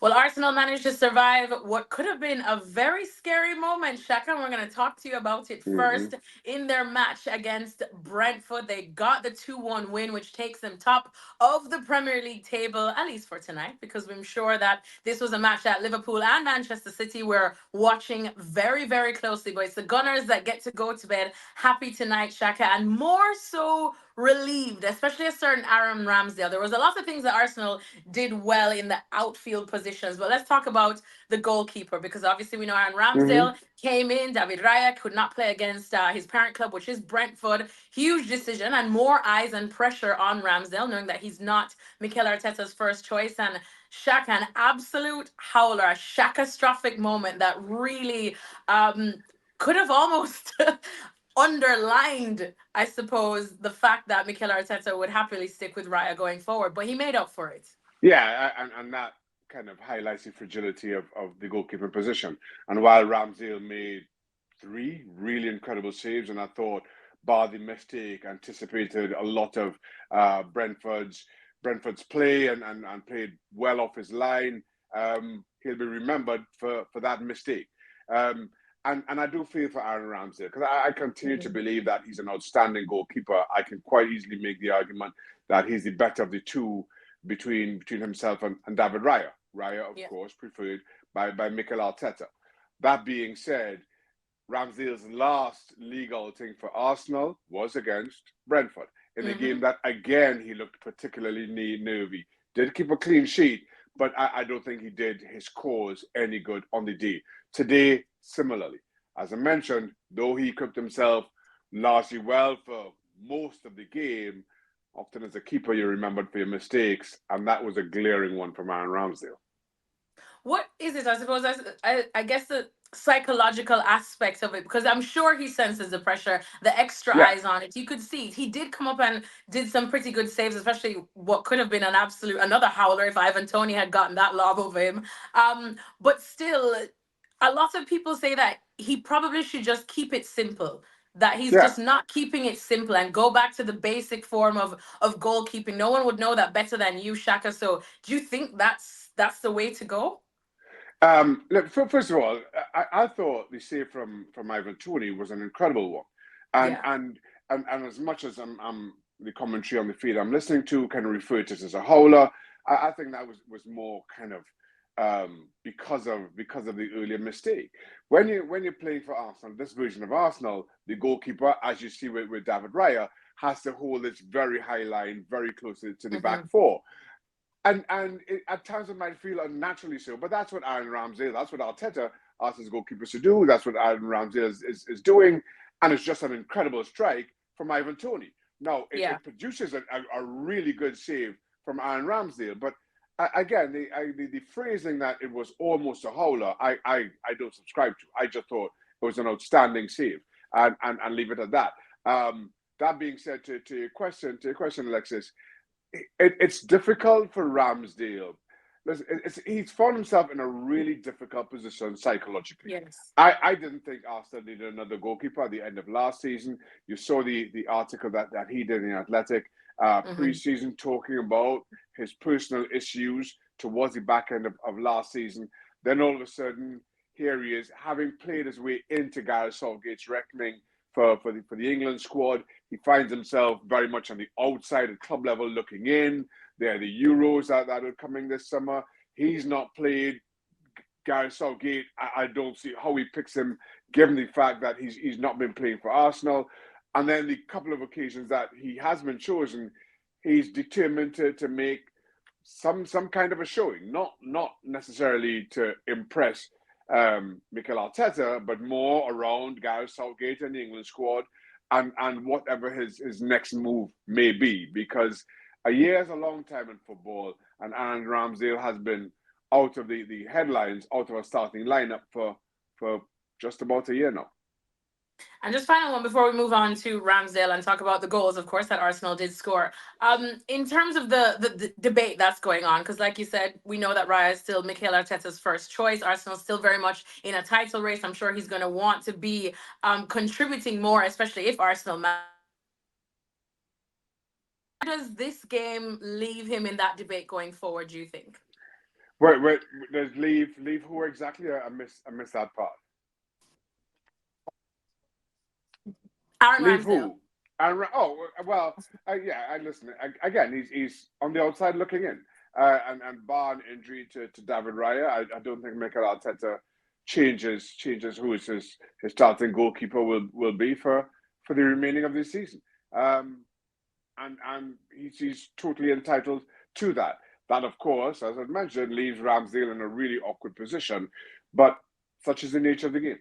Well, Arsenal managed to survive what could have been a very scary moment, Shaka. And we're going to talk to you about it Hmm. first. In their match against Brentford, they got the 2-1 win, which takes them top of the Premier League table, at least for tonight, because I'm sure that this was a match that Liverpool and Manchester City were watching very, very closely. But it's the Gunners that get to go to bed happy tonight, Shaka, and more so relieved, especially a certain Aaron Ramsdale. There was a lot of things that Arsenal did well in the outfield positions. But let's talk about the goalkeeper because obviously we know Aaron Hmm. Ramsdale came in. David Raya could not play against his parent club, which is Brentford. Huge decision and more eyes and pressure on Ramsdale, knowing that he's not Mikel Arteta's first choice. And Shaka, an absolute howler, a Shaka-strophic moment that really could have almost underlined, I suppose, the fact that Mikel Arteta would happily stick with Raya going forward, but he made up for it. Yeah, and that kind of highlights the fragility of the goalkeeper position. And while Ramsdale made three really incredible saves, and I thought, bar the mistake, anticipated a lot of uh, Brentford's Brentford's play and played well off his line. He'll be remembered for that mistake. Um, and I do feel for Aaron Ramsdale because I continue to Mhm. believe that he's an outstanding goalkeeper. I can quite easily make the argument that he's the better of the two between himself and David Raya. Raya, of Yeah. course, preferred by Mikel Arteta. That being said, Ramsdale's last league outing for Arsenal was against Brentford in a game Hmm. that again he looked particularly nervy. Did keep a clean sheet, but I don't think he did his cause any good on the day. Today, similarly, as I mentioned, though he equipped himself largely well for most of the game, often as a keeper you're remembered for your mistakes, and that was a glaring one from Aaron Ramsdale. What is it? I suppose I guess the psychological aspect of it, because I'm sure he senses the pressure, the extra Yeah. eyes on it. You could see he did come up and did some pretty good saves, especially what could have been an absolute another howler if Ivan Tony had gotten that lob over him. But still, a lot of people say that he probably should just keep it simple. That he's Yeah. just not keeping it simple and go back to the basic form of goalkeeping. No one would know that better than you, Shaka. So do you think that's the way to go? Look, first of all, I thought the save from Ivan Toney was an incredible one, and Yeah. and and as much as I'm the commentary on the feed I'm listening to kind of referred to this as a howler, I think that was more kind of because of the earlier mistake. When you're playing for Arsenal, this version of Arsenal, the goalkeeper, as you see with David Raya, has to hold this very high line, very close to the back Hmm. four. At times it might feel unnaturally so, but that's what Aaron Ramsdale, that's what Arteta asks his goalkeepers to do. That's what Aaron Ramsdale is doing, and it's just an incredible strike from Ivan Toney. Now Yeah. it produces a really good save from Aaron Ramsdale, but again, the phrasing that it was almost a howler, I don't subscribe to. I just thought it was an outstanding save, and leave it at that. That being said, to your question, Alexis, it's difficult for Ramsdale. Listen, he's found himself in a really difficult position psychologically. Yes. I didn't think Arsenal needed another goalkeeper at the end of last season. You saw the article that he did in the Athletic Hmm. pre-season talking about his personal issues towards the back end of last season. Then all of a sudden, here he is, having played his way into Gareth Southgate's reckoning for the England squad. He finds himself very much on the outside at club level looking in. There are the Euros that are coming this summer. He's not played. Gareth Southgate, I don't see how he picks him, given the fact that he's not been playing for Arsenal. And then the couple of occasions that he has been chosen, he's determined to make some kind of a showing, not necessarily to impress Mikel Arteta, but more around Gareth Southgate and the England squad, and whatever his next move may be. Because a year is a long time in football, and Aaron Ramsdale has been out of the headlines, out of a starting lineup for just about a year now. And just final one before we move on to Ramsdale and talk about the goals, of course, that Arsenal did score. In terms of the debate that's going on, because like you said, we know that Raya is still Mikel Arteta's first choice. Arsenal's still very much in a title race. I'm sure he's going to want to be contributing more, especially if Arsenal does this game leave him in that debate going forward, do you think? Wait, there's leave who exactly? I missed that part. Aaron Leave Ramsdale. who? And oh well, yeah. I listen again. He's on the outside looking in, and bar an injury to David Raya. I don't think Mikel Arteta changes who his starting goalkeeper will be for the remaining of this season. And he's totally entitled to that. That, of course, as I mentioned, leaves Ramsdale in a really awkward position, but such is the nature of the game.